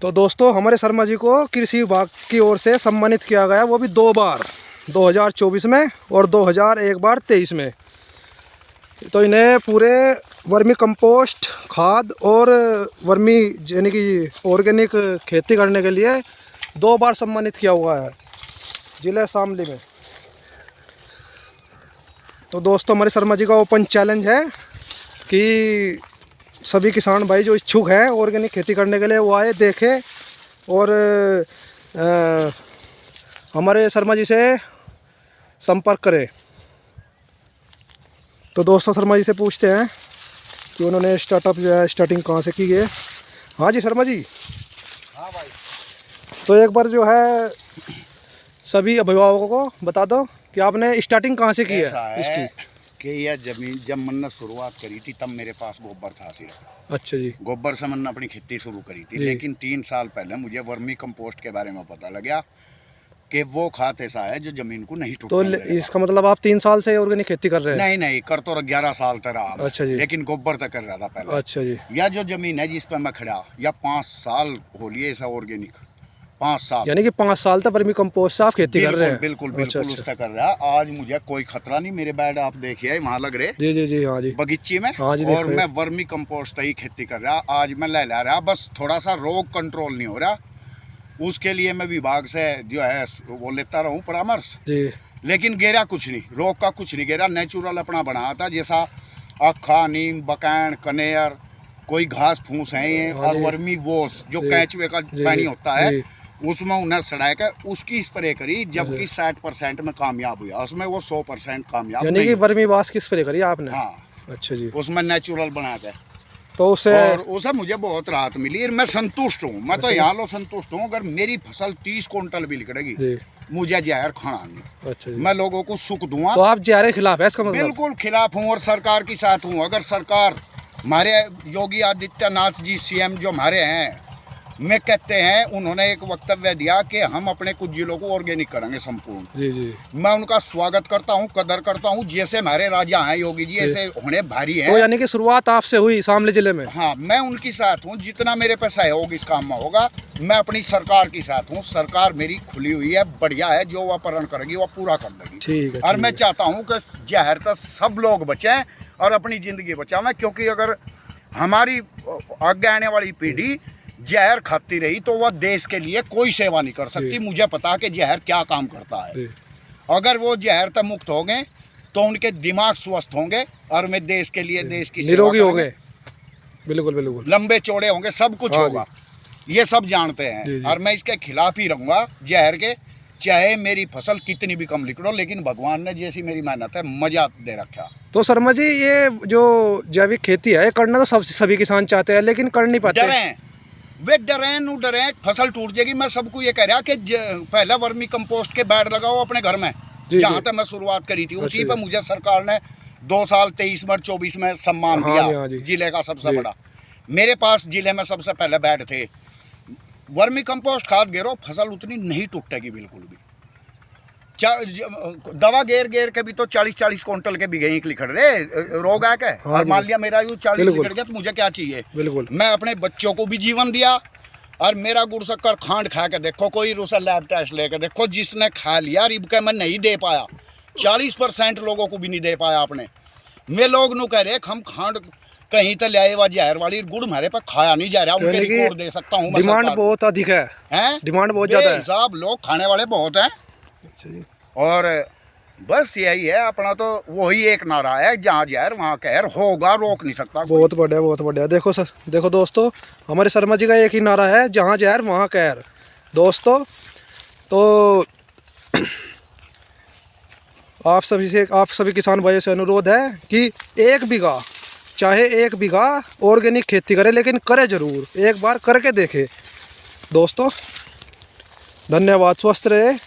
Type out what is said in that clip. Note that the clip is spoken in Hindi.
तो दोस्तों हमारे शर्मा जी को कृषि विभाग की ओर से सम्मानित किया गया, वो भी 2 बार, 2024 में और 2023 में। तो इन्हें पूरे वर्मी कंपोस्ट खाद और वर्मी यानी कि ऑर्गेनिक खेती करने के लिए 2 बार सम्मानित किया हुआ है जिले शामली में। तो दोस्तों हमारे शर्मा जी का ओपन चैलेंज है कि सभी किसान भाई जो इच्छुक हैं ऑर्गेनिक खेती करने के लिए वो आए, देखें और हमारे शर्मा जी से संपर्क करें। तो दोस्तों शर्मा जी से पूछते हैं कि उन्होंने स्टार्टअप जो है स्टार्टिंग कहाँ से की है। हाँ जी शर्मा जी। हाँ भाई। तो एक बार जो है सभी अभिभावकों को बता दो कि आपने स्टार्टिंग कहाँ से की है इसकी। कि यह जमीन जब मैंने शुरुआत करी थी तब मेरे पास गोबर था सिर्फ। अच्छा जी। गोबर से मैंने अपनी खेती शुरू करी थी, लेकिन 3 साल पहले मुझे वर्मी कंपोस्ट के बारे में पता लगा कि वो खाद ऐसा है जो जमीन को नहीं टूटने देगा। तो इसका मतलब आप 3 साल से ऑर्गेनिक खेती कर रहे हैं? नहीं कर तो 11 साल तक रहा। अच्छा जी। लेकिन गोबर तक कर रहा था पहले। अच्छा जी। यह जो जमीन है जिस पर मैं खड़ा, या 5 साल हो लिए ऐसा ऑर्गेनिक, 5 साल, यानी कि 5 साल तक वर्मी कंपोस्ट से आप खेती कर रहे हैं? बिल्कुल अच्छा। उसका कर रहा है। आज मुझे कोई खतरा नहीं। मेरे बेड आप देखिए वहाँ लग रहे। जी जी जी। हाँ जी। बगीचे में। हाँ जी। और मैं वर्मी कंपोस्ट ही खेती कर रहा। आज मैं ले ला रहा, बस थोड़ा सा रोग कंट्रोल नहीं हो रहा, उसके लिए मैं विभाग से जो है वो लेता रहूं परामर्श जी। लेकिन गेरा कुछ नहीं, रोग का कुछ नहीं गेरा। नेचुरल अपना बना था, जैसा अखा, नीम, बकैन, कनेर, कोई घास फूस है और वर्मी वोस जो कैचुए का पानी होता है उसमें उन्हें सड़ा के उसकी स्प्रे करी, जबकि 60% में कामयाब हुआ। उसमें वो 100% कामयाब। यानी कि वर्मी वास की स्प्रे करी आपने? हाँ। अच्छा जी। उसमें नेचुरल बना के तो उसे मुझे बहुत राहत मिली। मैं संतुष्ट हूँ। मैं तो यहाँ लो संतुष्ट हूँ। अगर मेरी फसल 30 क्विंटल भी निकलेगी मुझे जहर खाना नहीं। अच्छा जी। मैं लोगों को सुख दूंगा। तो आप जहर के खिलाफ है इसका मतलब? बिल्कुल खिलाफ हूँ और सरकार के साथ हूँ। अगर सरकार, हमारे योगी आदित्यनाथ जी सीएम जो हमारे हैं, मैं कहते हैं, उन्होंने एक वक्तव्य दिया कि हम अपने कुछ जिलों को ऑर्गेनिक करेंगे संपूर्ण। जी जी। मैं उनका स्वागत करता हूँ, कदर करता हूँ। जैसे हमारे राजा हैं योगी जी, ऐसे होने भारी हैं। तो यानी कि शुरुआत आपसे हुई शामली जिले में? हाँ, मैं उनके साथ हूँ। जितना मेरे पे सहयोग इस काम में होगा मैं अपनी सरकार के साथ हूँ। सरकार मेरी खुली हुई है, बढ़िया है। जो वह प्रण करेगी वह पूरा कर देगी। ठीक है। और मैं चाहता हूँ कि जहर तक सब लोग बचें और अपनी ज़िंदगी बचावें, क्योंकि अगर हमारी आगे आने वाली पीढ़ी जहर खाती रही तो वह देश के लिए कोई सेवा नहीं कर सकती। मुझे पता है कि जहर क्या काम करता है। अगर वो जहर तक मुक्त हो गए तो उनके दिमाग स्वस्थ होंगे और मैं देश के लिए, देश की निरोगी हो गए। बिल्कुल बिल्कुल। लंबे चौड़े होंगे, सब कुछ होगा। ये सब जानते हैं। और मैं इसके खिलाफ ही रहूँगा जहर के, चाहे मेरी फसल कितनी भी कम निकलो, लेकिन भगवान ने जैसी मेरी मेहनत है मजा दे रखा। तो शर्मा जी ये जो जैविक खेती है करना तो सभी किसान चाहते हैं, लेकिन कर नहीं पाते। वे डरें फसल टूट जाएगी। मैं सबको ये कह रहा कि पहला वर्मी कंपोस्ट के बैड लगाओ अपने घर में, जहाँ तक मैं शुरुआत करी थी। उसी पर मुझे सरकार ने 2 साल 23 में 24 में सम्मान दिया, जिले का सबसे बड़ा। मेरे पास जिले में सबसे पहले बैड थे। वर्मी कंपोस्ट खाद गेरो, फसल उतनी नहीं टूटेगी बिल्कुल भी। दवा गेर के भी तो 40 क्विंटल के भी गई लिखड़ रहे रोग आ के। और मान लिया मेरा यूँ 40 लिखड़ गया तो मुझे क्या चाहिए? बिल्कुल। मैं अपने बच्चों को भी जीवन दिया और मेरा गुड़ शक्कर खांड खा के देखो, कोई रूसा लैब टेस्ट लेके देखो, जिसने खा लिया रिब के मैं नहीं दे पाया। 40% लोगों को भी नहीं दे पाया आपने। मैं लोग नू कह रहे हम खांड कहीं तो ले आए जहर वाली, गुड़ हमारे पे खाया नहीं जा रहा। उनके रिकॉर्ड दे सकता हूँ। डिमांड बहुत अधिक है। डिमांड बहुत ज्यादा है। हिसाब लोग खाने वाले बहुत हैं। और बस यही है अपना, तो वही एक नारा है, जहाँ जहर वहाँ कहर, होगा रोक नहीं सकता। बहुत बढ़िया बहुत बढ़िया। देखो सर, देखो दोस्तों हमारे शर्मा जी का एक ही नारा है, जहाँ जहर वहाँ कहर। दोस्तों तो आप सभी किसान भाइयों से अनुरोध है कि 1 बीघा, चाहे 1 बीघा ऑर्गेनिक खेती करे, लेकिन करे जरूर, एक बार करके देखे। दोस्तों धन्यवाद, स्वस्थ रहे।